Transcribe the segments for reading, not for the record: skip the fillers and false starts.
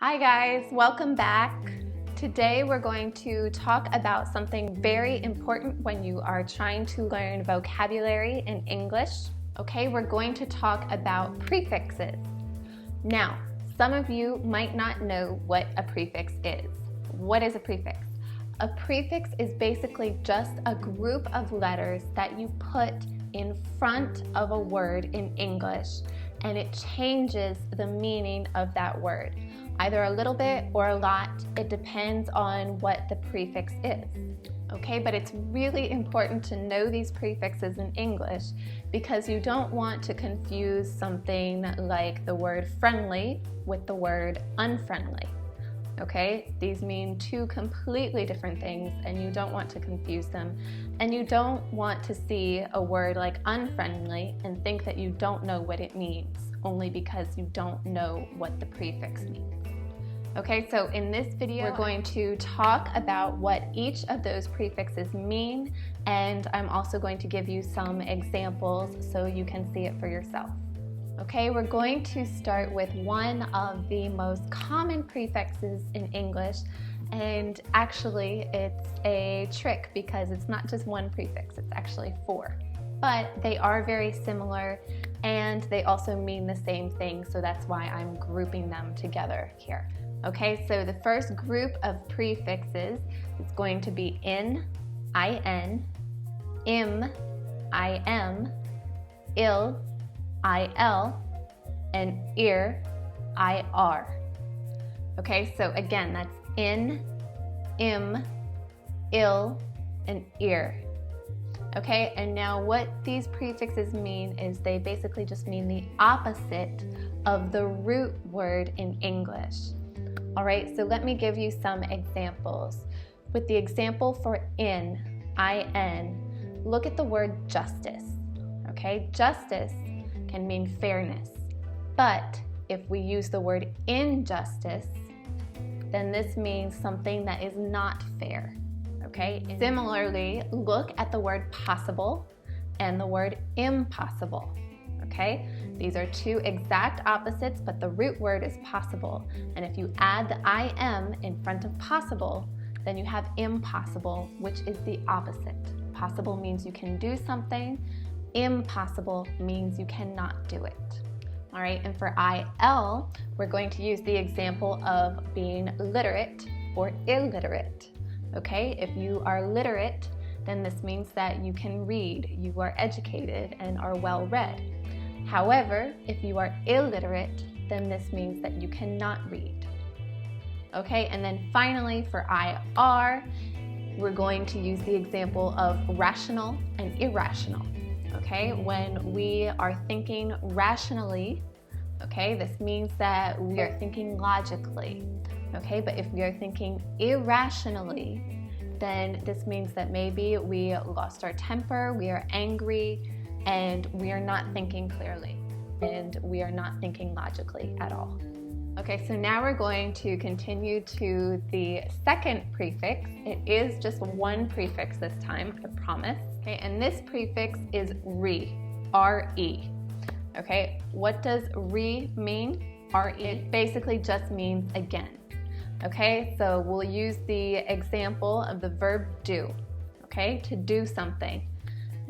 Hi guys, welcome back. Today we're going to talk about something very important when you are trying to learn vocabulary in English. Okay, we're going to talk about prefixes. Now, some of you might not know what a prefix is. What is a prefix? A prefix is basically just a group of letters that you put in front of a word in English, and it changes the meaning of that word. Either a little bit or a lot. It depends on what the prefix is. Okay, but it's really important to know these prefixes in English because you don't want to confuse something like the word friendly with the word unfriendly. Okay, these mean two completely different things and you don't want to confuse them. And you don't want to see a word like unfriendly and think that you don't know what it means, only because you don't know what the prefix means. Okay, so in this video, we're going to talk about what each of those prefixes mean, and I'm also going to give you some examples so you can see it for yourself. Okay, we're going to start with one of the most common prefixes in English, and actually it's a trick because it's not just one prefix, it's actually four. But they are very similar and they also mean the same thing, so that's why I'm grouping them together here. Okay, so the first group of prefixes is going to be in, in, im, il, and ir, Okay, so again, that's in, im, il, and ir. Okay, and now what these prefixes mean is they basically just mean the opposite of the root word in English. All right, so let me give you some examples. With the example for in, look at the word justice. Okay, justice can mean fairness, but if we use the word injustice, then this means something that is not fair. Okay, similarly, look at the word possible and the word impossible. Okay, these are two exact opposites, but the root word is possible. And if you add the im in front of possible, then you have impossible, which is the opposite. Possible means you can do something. Impossible means you cannot do it. All right, and for il, we're going to use the example of being literate or illiterate. Okay, if you are literate, then this means that you can read, you are educated, and are well read. However, if you are illiterate, then this means that you cannot read. Okay, and then finally for IR, we're going to use the example of rational and irrational. Okay, when we are thinking rationally, okay, this means that we are thinking logically. Okay, but if we are thinking irrationally, then this means that maybe we lost our temper, we are angry, and we are not thinking clearly, and we are not thinking logically at all. Okay, so now we're going to continue to the second prefix. It is just one prefix this time, I promise. Okay, and this prefix is re, R-E. Okay, what does re mean? R-E, it basically just means again. Okay, so we'll use the example of the verb do, okay, to do something.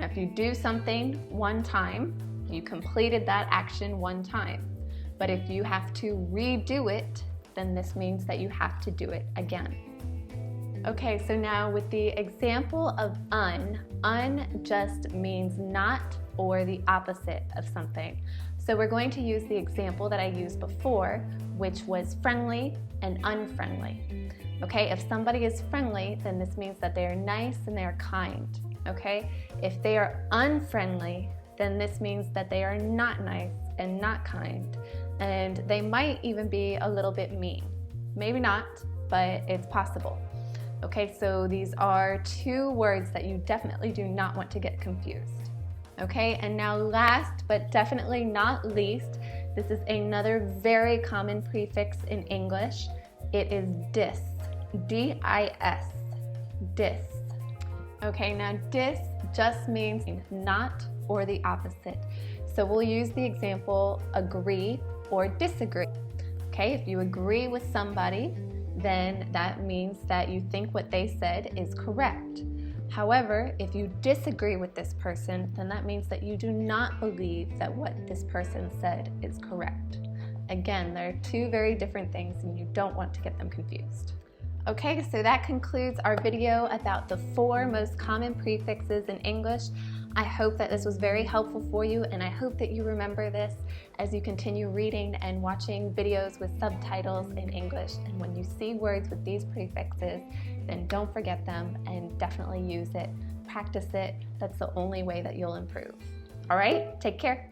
Now, if you do something one time, you completed that action one time. But if you have to redo it, then this means that you have to do it again. Okay, so now with the example of un just means not or the opposite of something. So we're going to use the example that I used before, which was friendly and unfriendly. Okay, if somebody is friendly, then this means that they are nice and they are kind. Okay, if they are unfriendly, then this means that they are not nice and not kind, and they might even be a little bit mean. Maybe not, but it's possible. Okay, so these are two words that you definitely do not want to get confused. Okay, and now last but definitely not least, this is another very common prefix in English. It is dis, D-I-S, dis. Okay, now dis just means not or the opposite. So we'll use the example agree or disagree. Okay. Okay, if you agree with somebody, then that means that you think what they said is correct. However, if you disagree with this person, then that means that you do not believe that what this person said is correct. Again, there are two very different things and you don't want to get them confused. Okay, so that concludes our video about the 4 most common prefixes in English. I hope that this was very helpful for you, and I hope that you remember this as you continue reading and watching videos with subtitles in English. And when you see words with these prefixes, then don't forget them and definitely use it. Practice it. That's the only way that you'll improve. All right, take care.